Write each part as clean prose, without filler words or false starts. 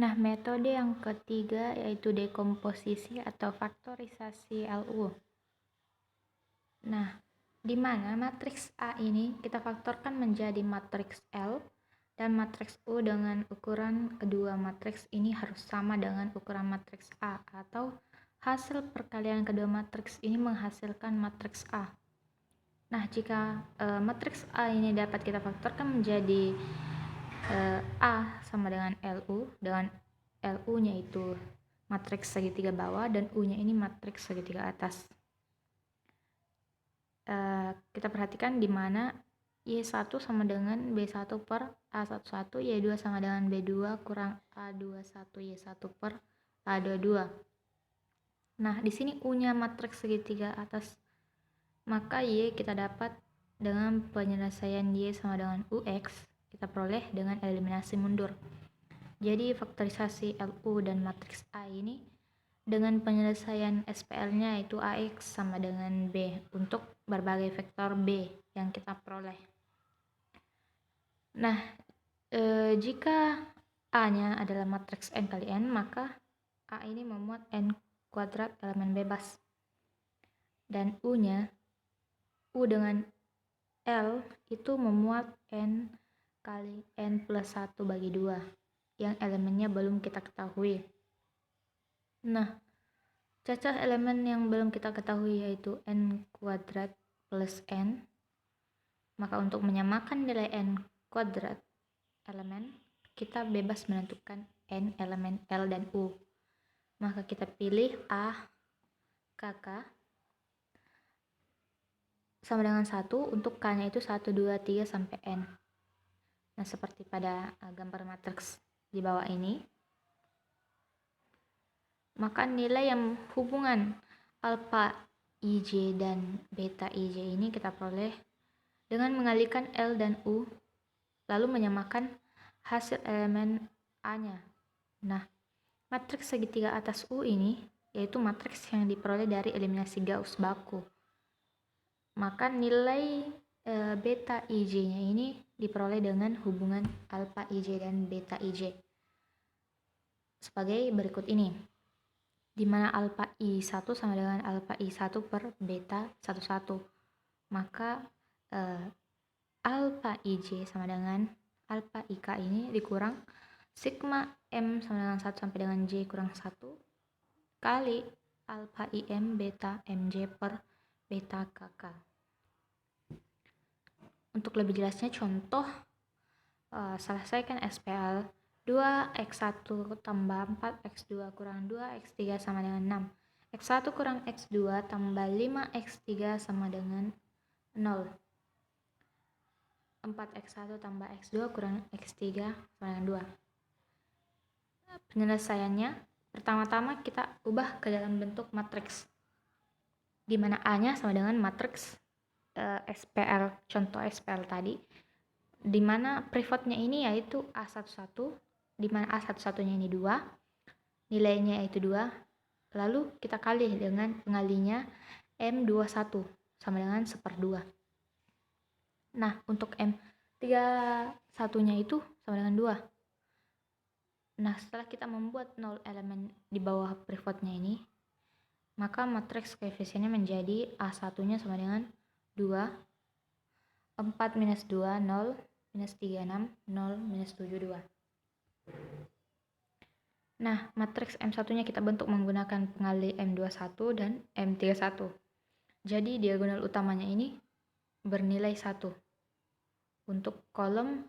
Nah, metode yang ketiga yaitu dekomposisi atau faktorisasi LU. Nah, di mana matriks A ini kita faktorkan menjadi matriks L dan matriks U dengan ukuran kedua matriks ini harus sama dengan ukuran matriks A, atau hasil perkalian kedua matriks ini menghasilkan matriks A. Nah, jika matriks A ini dapat kita faktorkan menjadi A sama dengan LU, dengan LU-nya itu matriks segitiga bawah dan U-nya ini matriks segitiga atas. Kita perhatikan di mana Y1 sama dengan B1 per A11, Y2 sama dengan B2 kurang A21 Y1 per A22. Nah, di sini U-nya matriks segitiga atas, maka Y kita dapat dengan penyelesaian Y sama dengan UX, kita peroleh dengan eliminasi mundur. Jadi faktorisasi LU dan matriks A ini dengan penyelesaian SPL-nya yaitu AX sama dengan B untuk berbagai vektor B yang kita peroleh. Nah, jika A-nya adalah matriks N kali N, maka A ini memuat N kuadrat elemen bebas. Dan U-nya, U dengan L itu memuat N kali N plus 1 bagi 2 yang elemennya belum kita ketahui. Nah, cacah elemen yang belum kita ketahui yaitu N kuadrat plus N. Maka untuk menyamakan nilai N kuadrat elemen, kita bebas menentukan N elemen L dan U. Maka kita pilih A, KK sama dengan 1, untuk K-nya itu 1, 2, 3 sampai N. Nah, seperti pada gambar matriks di bawah ini. Maka nilai yang hubungan alpha IJ dan beta IJ ini kita peroleh dengan mengalihkan L dan U, lalu menyamakan hasil elemen A-nya. Nah, matriks segitiga atas U ini yaitu matriks yang diperoleh dari eliminasi Gauss baku. Maka nilai beta IJ-nya ini diperoleh dengan hubungan alpha IJ dan beta IJ sebagai berikut ini, di mana alpha I1 sama dengan alpha I1 per beta 11. Maka alpha IJ sama dengan alpha IK ini dikurang sigma M sama dengan 1 sampai dengan J kurang 1 kali alpha IM beta MJ per beta KK. Untuk lebih jelasnya contoh, selesaikan SPL 2x1 tambah 4x2 kurang 2x3 sama dengan 6. X1 kurang X2 tambah 5x3 sama dengan 0. 4x1 tambah x2 kurang x3 sama dengan 2. Penyelesaiannya, pertama-tama kita ubah ke dalam bentuk matriks, di mana A-nya sama dengan matriks SPL, contoh SPL tadi, di mana pivotnya ini yaitu A11, di mana A11-nya ini 2, nilainya yaitu 2, lalu kita kali dengan pengalinya M21 sama dengan 1/2. Nah, untuk M31-nya itu sama dengan 2. Nah, setelah kita membuat 0 elemen di bawah pivotnya ini, maka matriks koefisiennya menjadi A1-nya sama dengan 2, 4 minus 2, 0, minus 3, 6, 0, minus 7, 2. Nah, matriks M1-nya kita bentuk menggunakan pengali M21 dan M31. Jadi, diagonal utamanya ini bernilai 1. Untuk kolom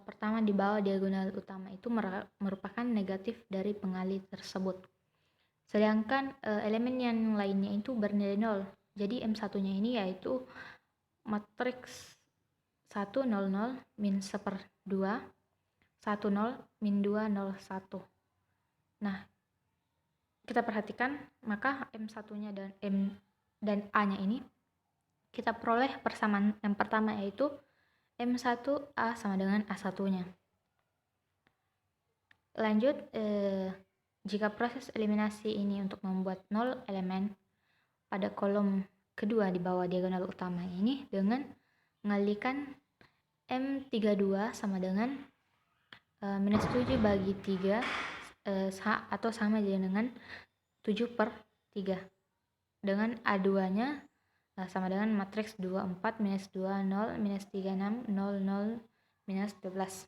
pertama di bawah diagonal utama itu merupakan negatif dari pengali tersebut. Sedangkan elemen yang lainnya itu bernilai 0. Jadi M1-nya ini yaitu matriks 1, 0, 0, min 1/2, 1, 0, min 2, 0, 1. Nah, kita perhatikan, maka M1-nya dan M dan A-nya ini kita peroleh persamaan yang pertama yaitu M1A sama dengan A1-nya. Lanjut, jika proses eliminasi ini untuk membuat 0 elemen pada kolom kedua di bawah diagonal utama ini dengan mengalihkan M32 sama dengan minus 7 bagi 3 atau sama dengan 7/3. Dengan A2-nya sama dengan matriks 24 minus 2 0 minus 36 0 0 minus 12.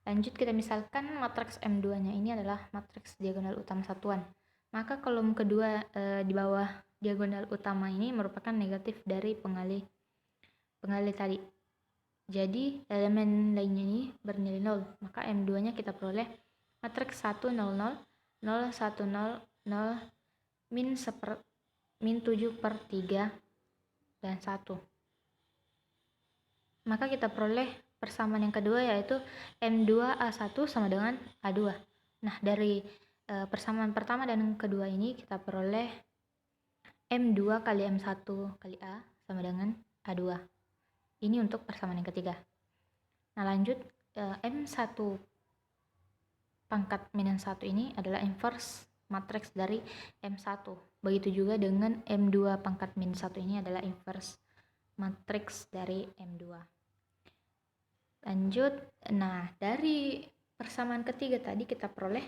Lanjut kita misalkan matriks M2-nya ini adalah matriks diagonal utama satuan. Maka kolom kedua di bawah diagonal utama ini merupakan negatif dari pengalih tadi. Jadi elemen lainnya ini bernilai 0. Maka M2-nya kita peroleh matriks 1 0 0 0 1 0 0 min 7/3 dan 1. Maka kita peroleh persamaan yang kedua yaitu M2A1 sama dengan A2. Nah, dari persamaan pertama dan kedua ini kita peroleh M2 kali M1 kali A sama dengan A2. Ini untuk persamaan yang ketiga. Nah, lanjut M1 pangkat minus 1 ini adalah inverse matriks dari M1. Begitu juga dengan M2 pangkat minus 1 ini adalah inverse matriks dari M2. Lanjut, nah dari persamaan ketiga tadi kita peroleh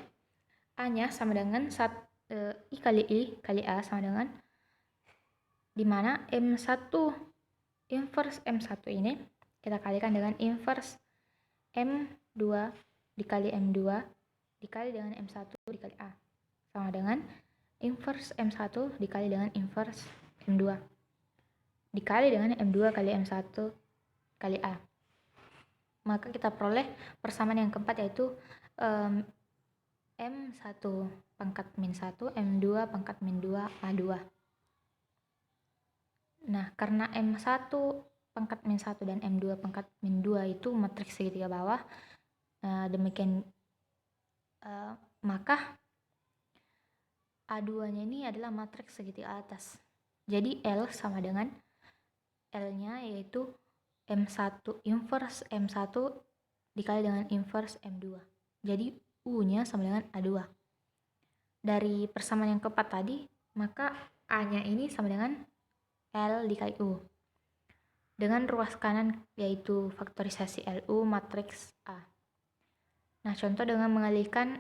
A-nya sama dengan I kali A sama dengan, dimana M1 inverse M1 ini kita kalikan dengan inverse M2 dikali M2 dikali dengan M1 dikali A sama dengan inverse M1 dikali dengan inverse M2 dikali dengan M2 kali M1 kali A. Maka kita peroleh persamaan yang keempat yaitu M1 pangkat min 1 M2 pangkat min 2 A2. Nah, karena M1 pangkat min 1 dan M2 pangkat min 2 itu matriks segitiga bawah, demikian maka A2-nya ini adalah matriks segitiga atas. Jadi L sama dengan L-nya yaitu M1 inverse M1 dikali dengan inverse M2. Jadi U-nya sama dengan A2. Dari persamaan yang keempat tadi, maka A-nya ini sama dengan L dikali U. Dengan ruas kanan yaitu faktorisasi LU matriks A. Nah, contoh dengan mengalihkan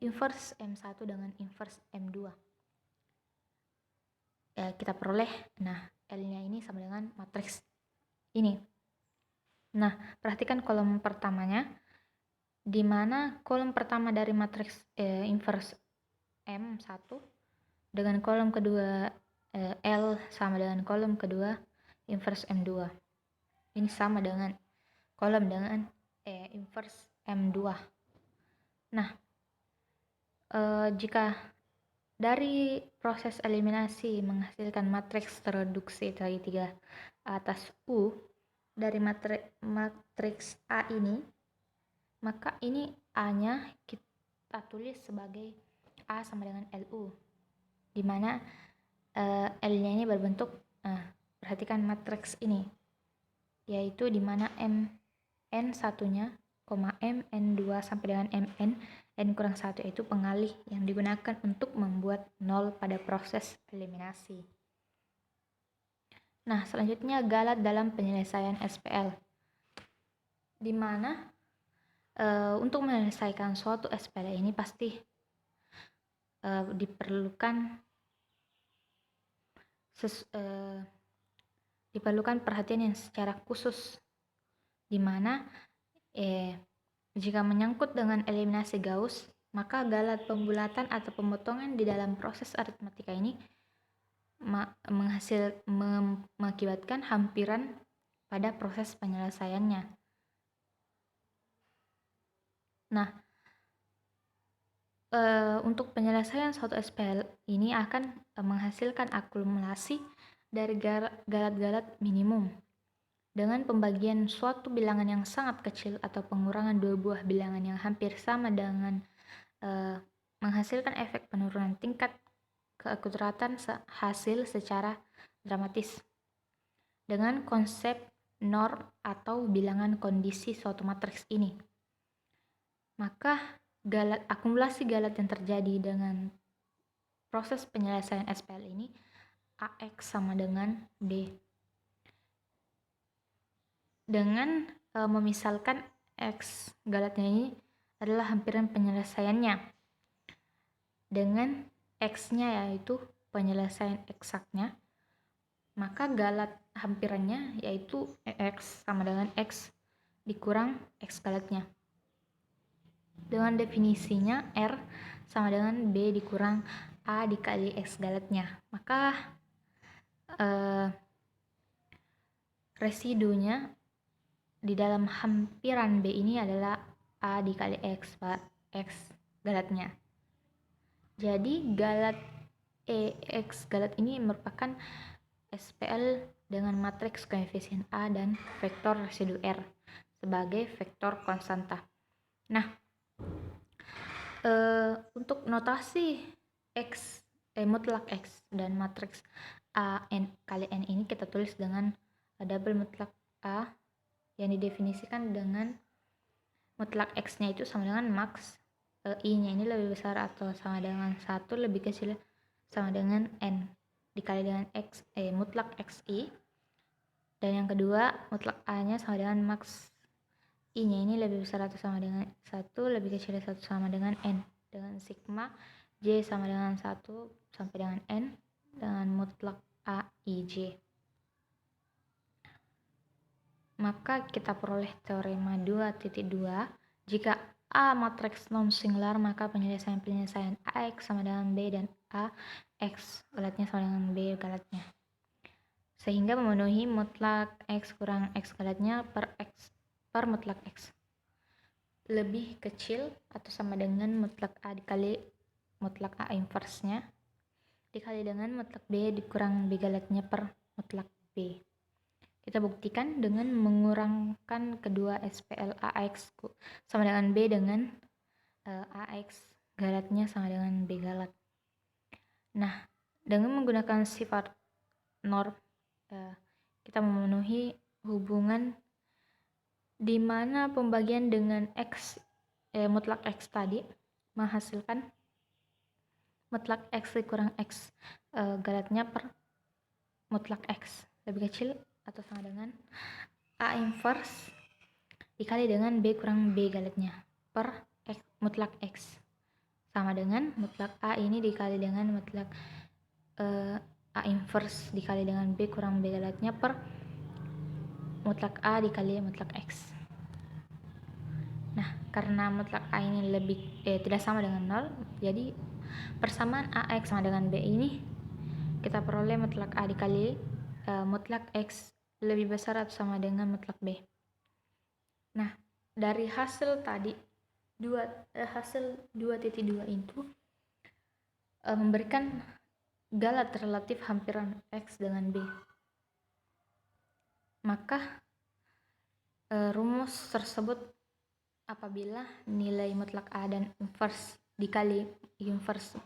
inverse M1 dengan inverse M2. Kita peroleh, nah L-nya ini sama dengan matriks ini. Nah, perhatikan kolom pertamanya, di mana kolom pertama dari matriks inverse M1 dengan kolom kedua L sama dengan kolom kedua inverse M2. Ini sama dengan kolom dengan inverse M2. Nah, jika dari proses eliminasi menghasilkan matriks reduksi segitiga atas U dari matriks A ini, maka ini A-nya kita tulis sebagai A sama dengan LU, di mana L-nya ini berbentuk, perhatikan matriks ini, yaitu di mana N1-nya, Mn2 sampai dengan Mn, N kurang 1 yaitu pengalih yang digunakan untuk membuat 0 pada proses eliminasi. Nah, selanjutnya galat dalam penyelesaian SPL, di mana untuk menyelesaikan suatu SPL ini pasti diperlukan perhatian yang secara khusus, di mana jika menyangkut dengan eliminasi Gauss, maka galat pembulatan atau pemotongan di dalam proses aritmatika ini mengakibatkan hampiran pada proses penyelesaiannya. Nah, untuk penyelesaian suatu SPL ini akan menghasilkan akumulasi dari galat-galat minimum dengan pembagian suatu bilangan yang sangat kecil atau pengurangan dua buah bilangan yang hampir sama dengan menghasilkan efek penurunan tingkat keakuratan hasil secara dramatis. Dengan konsep norm atau bilangan kondisi suatu matriks ini, maka akumulasi galat yang terjadi dengan proses penyelesaian SPL ini AX sama dengan B. Dengan memisalkan X galatnya ini adalah hampiran penyelesaiannya. Dengan X-nya yaitu penyelesaian eksaknya, maka galat hampirannya yaitu X sama dengan X dikurang X galatnya. Dengan definisinya R sama dengan B dikurang A dikali X galatnya. Maka residunya di dalam hampiran B ini adalah A dikali X galatnya. Jadi galat X galat ini merupakan SPL dengan matriks koefisien A dan vektor residu R sebagai vektor konstanta. Nah, untuk notasi mutlak X dan matriks A n kali n ini kita tulis dengan double mutlak A yang didefinisikan dengan mutlak X-nya itu sama dengan max I-nya ini lebih besar atau sama dengan 1 lebih kecil sama dengan n dikali dengan mutlak XI, dan yang kedua mutlak A-nya sama dengan max I-nya ini lebih besar atau sama dengan 1 lebih kecil dari 1 sama dengan n, dengan sigma J sama dengan 1 sampai dengan n dengan mutlak A IJ. Maka kita peroleh teorema 2.2, jika A matriks non singular maka penyelesaian AX sama dengan B dan AX galatnya sama dengan B galatnya, sehingga memenuhi mutlak X kurang X galatnya per mutlak X lebih kecil atau sama dengan mutlak A dikali mutlak A inversnya dikali dengan mutlak B dikurang B galatnya per mutlak B. Kita buktikan dengan mengurangkan kedua SPL AX sama dengan B dengan AX galatnya sama dengan B galat. Nah, dengan menggunakan sifat norm kita memenuhi hubungan di mana pembagian dengan mutlak X tadi menghasilkan mutlak X dikurang X galatnya per mutlak X lebih kecil atau sama dengan A inverse dikali dengan B kurang B galatnya per mutlak X sama dengan mutlak A ini dikali dengan mutlak A inverse dikali dengan B kurang B galatnya per mutlak A dikali mutlak X. Nah, karena mutlak A ini tidak sama dengan 0, jadi persamaan AX sama dengan B ini kita peroleh mutlak A dikali mutlak X lebih besar atau sama dengan mutlak B. Nah, dari hasil tadi hasil 2.2 itu memberikan galat relatif hampiran X dengan B. Maka rumus tersebut apabila nilai mutlak A dan inverse dikali inverse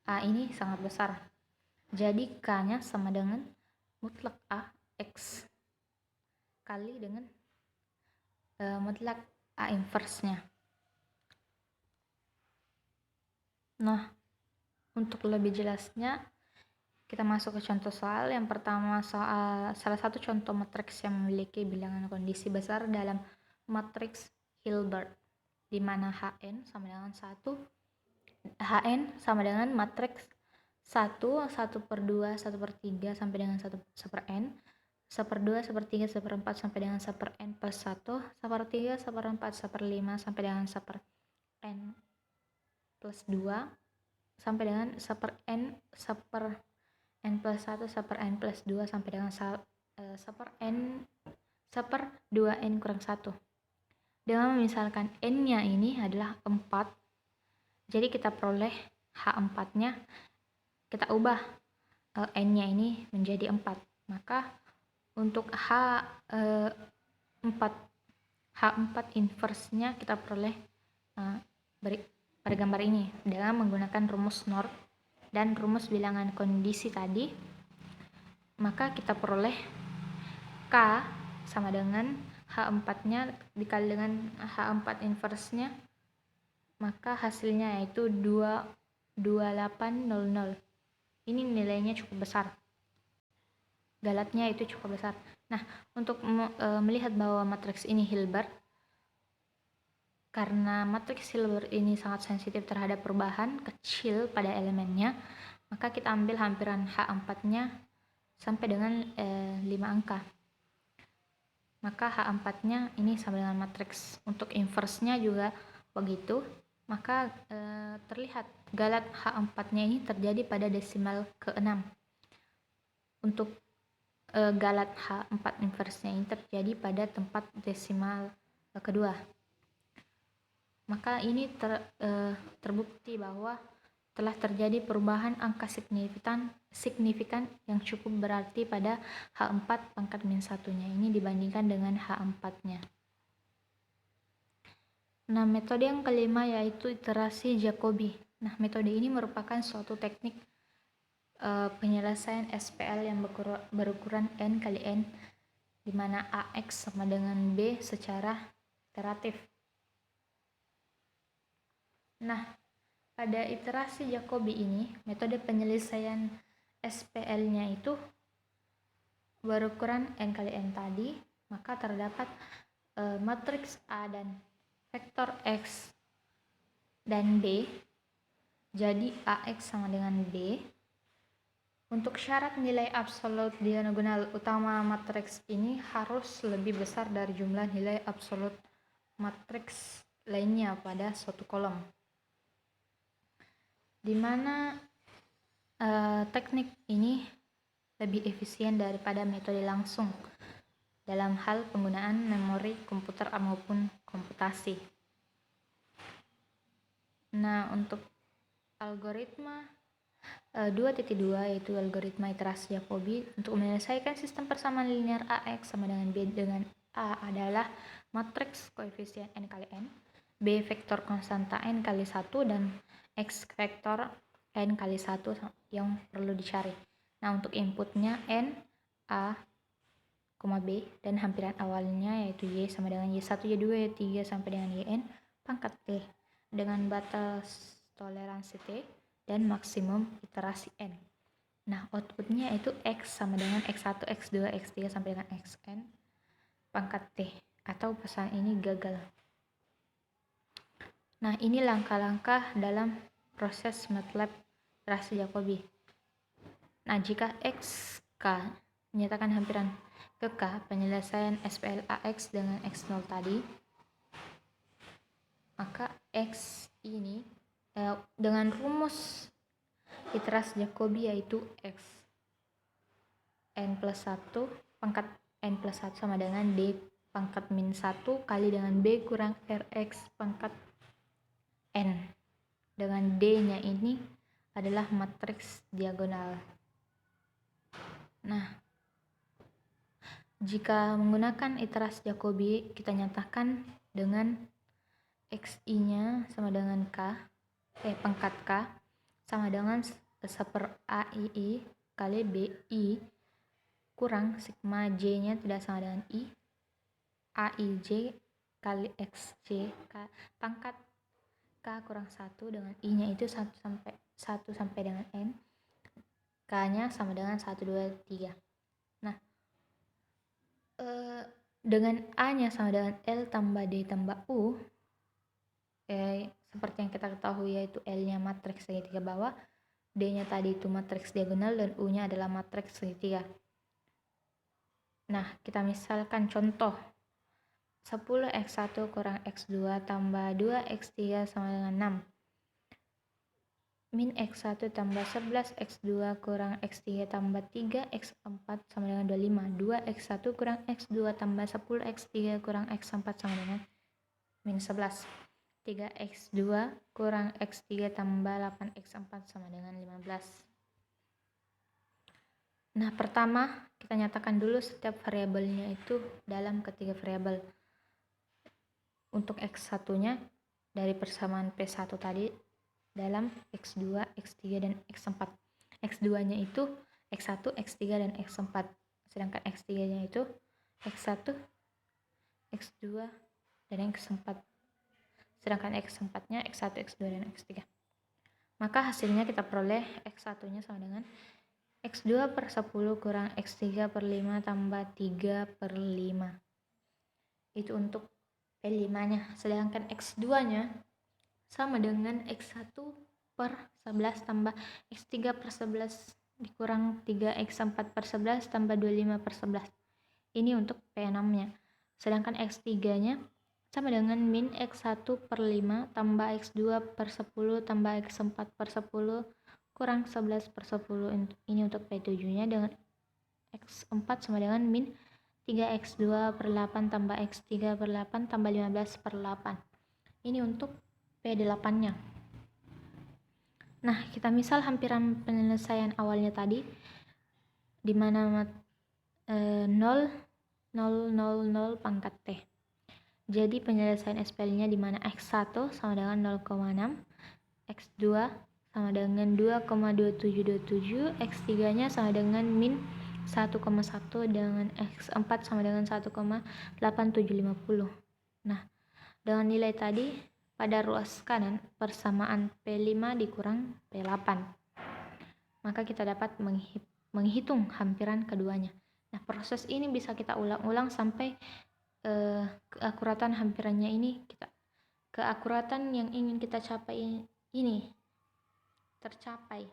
A ini sangat besar, jadi K-nya sama dengan mutlak A X kali dengan mutlak A inverse-nya. Nah, untuk lebih jelasnya kita masuk ke contoh soal. Yang pertama, salah satu contoh matriks yang memiliki bilangan kondisi besar dalam matriks Hilbert, di mana Hn sama dengan 1, Hn sama dengan matriks 1, 1 per 2, 1 per 3 sampai dengan 1 per n, 1 per 2, 1 per 3, 1 per 4 sampai dengan 1 per n plus 1, 1 per 3, 1 per 4, 1 per 5 sampai dengan 1 per n plus 2 sampai dengan 1 per n, 1 per n plus 1, 1 per n plus 2 sampai dengan 1 per n 1 per 2n kurang 1. Dengan misalkan n-nya ini adalah 4, jadi kita peroleh H4-nya, kita ubah n-nya ini menjadi 4. Maka untuk H4 inverse-nya kita peroleh pada gambar ini dengan menggunakan rumus norm dan rumus bilangan kondisi tadi. Maka kita peroleh K sama dengan H4-nya dikali dengan H4 inverse-nya, maka hasilnya yaitu 2800. Ini nilainya cukup besar, galatnya itu cukup besar. Nah, untuk melihat bahwa matriks ini Hilbert, karena matriks Hilbert ini sangat sensitif terhadap perubahan kecil pada elemennya, maka kita ambil hampiran H4-nya sampai dengan 5 angka. Maka H4-nya ini sama dengan matriks. Untuk inverse-nya juga begitu. Maka terlihat galat H4-nya ini terjadi pada desimal ke-6. Untuk galat H4 inverse-nya ini terjadi pada tempat desimal kedua. Maka ini terbukti bahwa telah terjadi perubahan angka signifikan yang cukup berarti pada H4 pangkat min 1-nya ini dibandingkan dengan H4-nya. Nah, metode yang kelima yaitu iterasi Jacobi. Nah, metode ini merupakan suatu teknik penyelesaian SPL yang berukuran N kali N, di mana AX sama dengan B secara iteratif. Nah, pada iterasi Jacobi ini, metode penyelesaian SPL-nya itu berukuran N kali N tadi, maka terdapat matriks A dan vektor X dan B, jadi AX sama dengan B. Untuk syarat nilai absolut diagonal utama matriks ini harus lebih besar dari jumlah nilai absolut matriks lainnya pada suatu kolom, di mana teknik ini lebih efisien daripada metode langsung dalam hal penggunaan memori komputer maupun komputasi. Nah, untuk algoritma 2.2 yaitu algoritma iterasi Jacobi untuk menyelesaikan sistem persamaan linear AX sama dengan B dengan A adalah matriks koefisien N kali N, B vektor konstanta N kali 1, dan X vektor N kali 1 yang perlu dicari. Nah, untuk inputnya N, A, B, dan hampiran awalnya yaitu Y sama dengan Y1, Y2, Y3 sampai dengan Yn pangkat T dengan batas toleransi T dan maksimum iterasi N. Nah, outputnya itu X sama dengan X1, X2, X3 sampai dengan Xn pangkat T, atau pesan ini gagal. Nah, ini langkah-langkah dalam proses MATLAB iterasi Jacobi. Nah, jika XK menyatakan hampiran ke K penyelesaian SPL AX dengan X0 tadi, maka X ini dengan rumus iterasi Jacobi yaitu X N plus 1 pangkat N plus 1 sama dengan D pangkat min 1 kali dengan B kurang Rx pangkat N, dengan D-nya ini adalah matriks diagonal. Nah, jika menggunakan iterasi Jacobi, kita nyatakan dengan XI-nya sama dengan K, pangkat K sama dengan 1/AII kali BI kurang sigma J-nya tidak sama dengan I, AIJ kali XJ pangkat K kurang 1 dengan I-nya itu 1 sampai dengan N, K-nya sama dengan 1, 2, 3. Nah, dengan A-nya sama dengan L tambah D tambah U, seperti yang kita ketahui yaitu L-nya matriks segitiga bawah, D-nya tadi itu matriks diagonal, dan U-nya adalah matriks segitiga. Nah, kita misalkan contoh 10x1 kurang x2 tambah 2x3 sama dengan 6. Min x1 tambah 11x2 kurang x3 tambah 3x4 sama dengan 25. 2x1 kurang x2 tambah 10x3 kurang x4 sama dengan min 11. 3x2 kurang x3 tambah 8x4 sama dengan 15. Nah, pertama kita nyatakan dulu setiap variabelnya itu dalam ketiga variabel. Untuk x1-nya dari persamaan P1 tadi dalam x2, x3, dan x4. x2-nya itu x1, x3, dan x4. Sedangkan x3-nya itu x1, x2, dan x4. Sedangkan x4-nya x1, x2, dan x3. Maka hasilnya kita peroleh x1-nya sama dengan x2 per 10 kurang x3 per 5 tambah 3 per 5. Itu untuk P5-nya. Sedangkan X2-nya sama dengan X1 per 11 tambah X3 per 11 dikurang 3X4 per 11 tambah 25 per 11. Ini untuk P6-nya. Sedangkan X3-nya sama dengan min X1 per 5 tambah X2 per 10 tambah X4 per 10 kurang 11 per 10. Ini untuk P7-nya dengan X4 sama dengan min 3X2 per 8 tambah X3 per 8 tambah 15 per 8. Ini untuk P8-nya. Nah, kita misal hampiran penyelesaian awalnya tadi, di mana 0, 0, 0, 0 pangkat T. Jadi penyelesaian SPL-nya di mana X1 sama dengan 0,6, X2 sama dengan 2,2727, X3-nya sama dengan min 1,1 dengan X4 sama dengan 1,8750. Nah, dengan nilai tadi pada ruas kanan persamaan P5 dikurang P8. Maka kita dapat menghitung hampiran keduanya. Nah, proses ini bisa kita ulang-ulang sampai keakuratan hampirannya ini keakuratan yang ingin kita capai ini tercapai.